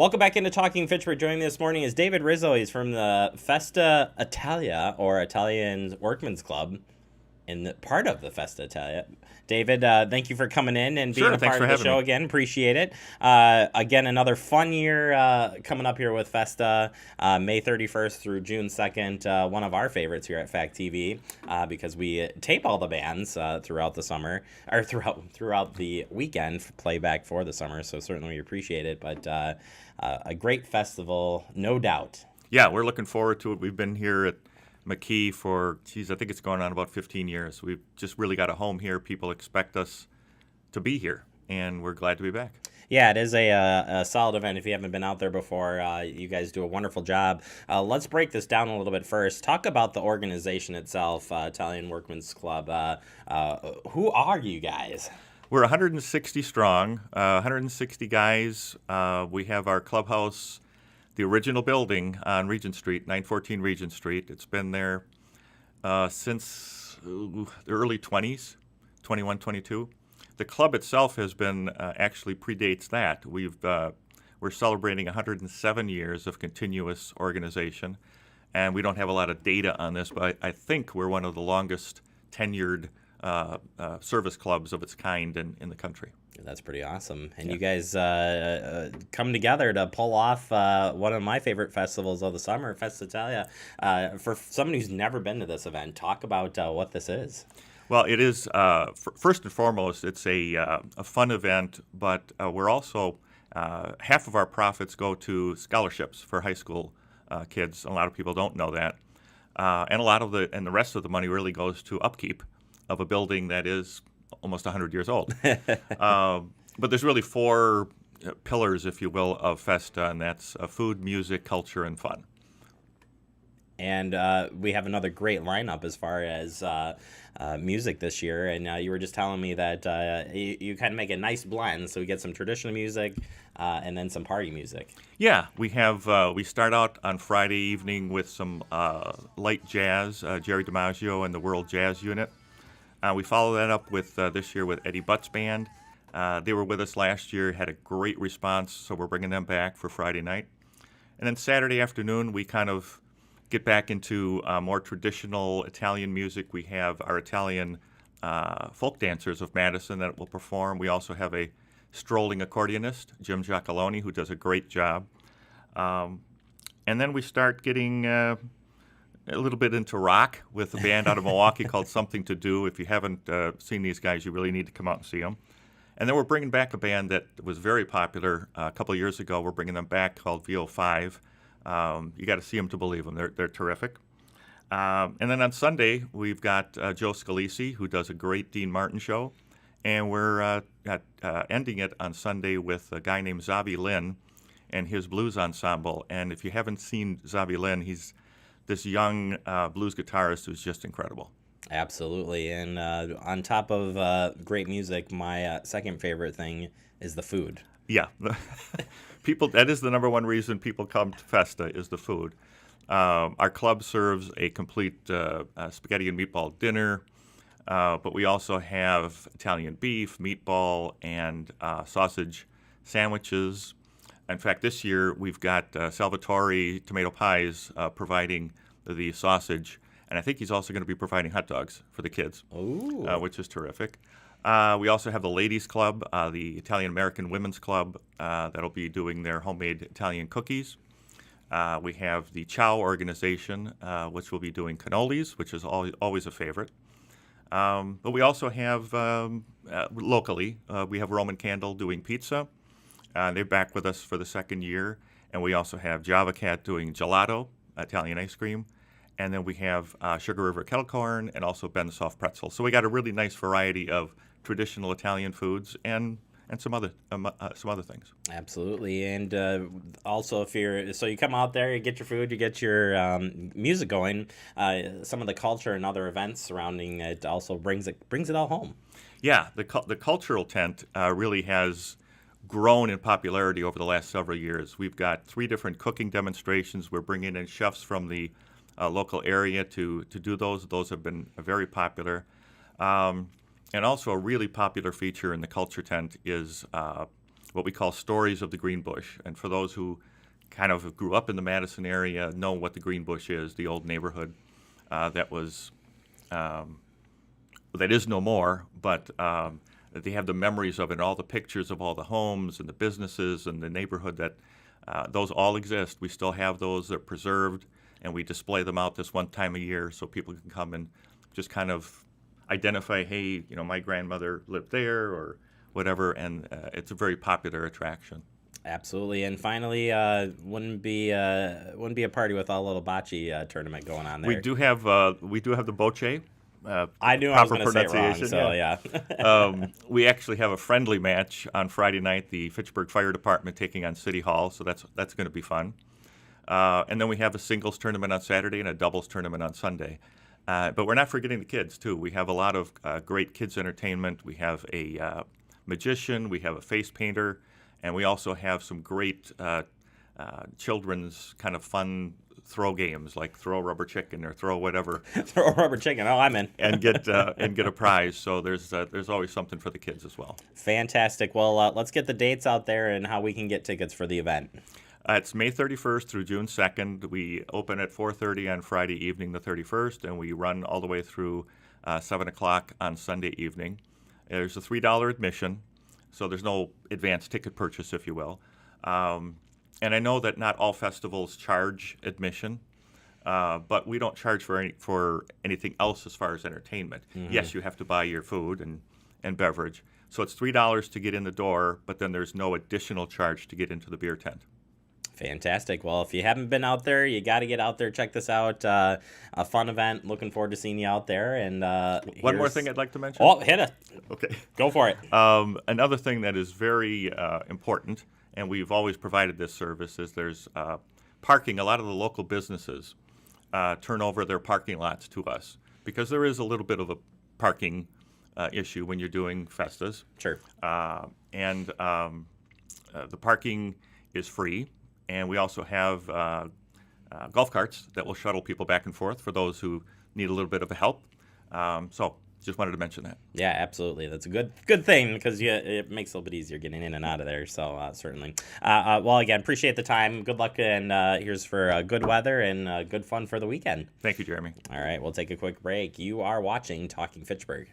Welcome back into Talking Fitchburg. Joining me this morning is David Rizzo. He's from the Festa Italia, or Italian Workmen's Club, and part of the Festa Italia. David, thank you for coming in and being Sure, a thanks part for of the having show me. again. Appreciate it. Again, another fun year coming up here with Festa, May 31st through June 2nd. One of our favorites here at Fact TV because we tape all the bands throughout the summer, or throughout the weekend, playback for the summer. So certainly we appreciate it. But a great festival, no doubt. Yeah, we're looking forward to it. We've been here at McKee for, I think it's going on about 15 years. We've just really got a home here. People expect us to be here, and we're glad to be back. Yeah, it is a solid event. If you haven't been out there before, you guys do a wonderful job. Let's break this down a little bit first. Talk about the organization itself, Italian Workmen's Club. Who are you guys? We're 160 strong, 160 guys. We have our clubhouse, the original building on Regent Street, 914 Regent Street. It's been there since the early 20s, 21, 22. The club itself has been actually predates that. We're celebrating 107 years of continuous organization, and we don't have a lot of data on this, but I think we're one of the longest tenured service clubs of its kind in the country. That's pretty awesome. And Yeah. you guys come together to pull off one of my favorite festivals of the summer, Festa Italia. For someone who's never been to this event, talk about what this is. Well, it is first and foremost, it's a fun event, but we're also half of our profits go to scholarships for high school kids. A lot of people don't know that, and the rest of the money really goes to upkeep of a building that is almost 100 years old. But there's really four pillars, if you will, of Festa, and that's food, music, culture, and fun. And we have another great lineup as far as music this year. And you were just telling me that you kind of make a nice blend. So we get some traditional music and then some party music. Yeah, we start out on Friday evening with some light jazz, Jerry DiMaggio and the World Jazz Unit. We follow that up with this year with Eddie Butt's band. They were with us last year, had a great response, so we're bringing them back for Friday night. And then Saturday afternoon, we kind of get back into more traditional Italian music. We have our Italian folk dancers of Madison that will perform. We also have a strolling accordionist, Jim Giacalone, who does a great job. And then we start getting a little bit into rock with a band out of Milwaukee called Something to Do. If you haven't seen these guys, you really need to come out and see them. And then we're bringing back a band that was very popular a couple of years ago. We're bringing them back called VO5. You got to see them to believe them. They're terrific. And then on Sunday, we've got Joe Scalissi, who does a great Dean Martin show. And we're ending it on Sunday with a guy named Zabi Lin and his blues ensemble. And if you haven't seen Zabi Lin, he's this young blues guitarist who's just incredible. Absolutely. And on top of great music, my second favorite thing is the food. Yeah. That is the number one reason people come to Festa is the food. Our club serves a complete spaghetti and meatball dinner, but we also have Italian beef, meatball, and sausage sandwiches. In fact, this year we've got Salvatore Tomato Pies providing the sausage, and I think he's also going to be providing hot dogs for the kids, which is terrific. We also have the Ladies Club, the Italian American Women's Club, that'll be doing their homemade Italian cookies. We have the Chow organization, which will be doing cannolis, which is always a favorite. But we also have, locally, we have Roman Candle doing pizza. They're back with us for the second year. And we also have Java Cat doing gelato, Italian ice cream. And then we have Sugar River Kettle Corn and also Ben Soft Pretzel. So we got a really nice variety of traditional Italian foods and some other things. Absolutely. And also, so you come out there, you get your food, you get your music going. Some of the culture and other events surrounding it also brings it all home. Yeah, the cultural tent really has grown in popularity over the last several years. We've got 3 different cooking demonstrations. We're bringing in chefs from the local area to do those. Those have been very popular. And also a really popular feature in the culture tent is what we call Stories of the Green Bush. And for those who kind of grew up in the Madison area, know what the Green Bush is, the old neighborhood that is no more, but they have the memories of it, all the pictures of all the homes and the businesses and the neighborhood that those all exist. We still have those. They're preserved, and we display them out this one time a year so people can come and just kind of identify, hey, my grandmother lived there or whatever, and it's a very popular attraction. Absolutely, and finally, wouldn't be a party without a little bocce tournament going on there. We do have the bocce. I knew I was going to say it wrong, so yeah. We actually have a friendly match on Friday night. The Fitchburg Fire Department taking on City Hall, so that's going to be fun. And then we have a singles tournament on Saturday and a doubles tournament on Sunday. But we're not forgetting the kids too. We have a lot of great kids entertainment. We have a magician. We have a face painter. And we also have some great children's kind of fun throw games, like throw a rubber chicken or throw whatever. Throw a rubber chicken. Oh, I'm in. and get a prize. So there's always something for the kids as well. Fantastic. Well, let's get the dates out there and how we can get tickets for the event. It's May 31st through June 2nd. We open at 4:30 on Friday evening, the 31st, and we run all the way through 7 o'clock on Sunday evening. There's a $3 admission. So there's no advance ticket purchase, if you will. And I know that not all festivals charge admission, but we don't charge for anything else as far as entertainment. Mm-hmm. Yes, you have to buy your food and beverage. So it's $3 to get in the door, but then there's no additional charge to get into the beer tent. Fantastic. Well, if you haven't been out there, you got to get out there. Check this out. A fun event. Looking forward to seeing you out there. And one more thing I'd like to mention. Oh, hit it. Okay. Go for it. Another thing that is very important, and we've always provided this service, is there's parking. A lot of the local businesses turn over their parking lots to us because there is a little bit of a parking issue when you're doing festas. Sure. And the parking is free. And we also have golf carts that will shuttle people back and forth for those who need a little bit of a help. So just wanted to mention that. Yeah, absolutely. That's a good thing because it makes it a little bit easier getting in and out of there. So certainly. Well, again, appreciate the time. Good luck, and here's for good weather and good fun for the weekend. Thank you, Jeremy. All right, we'll take a quick break. You are watching Talking Fitchburg.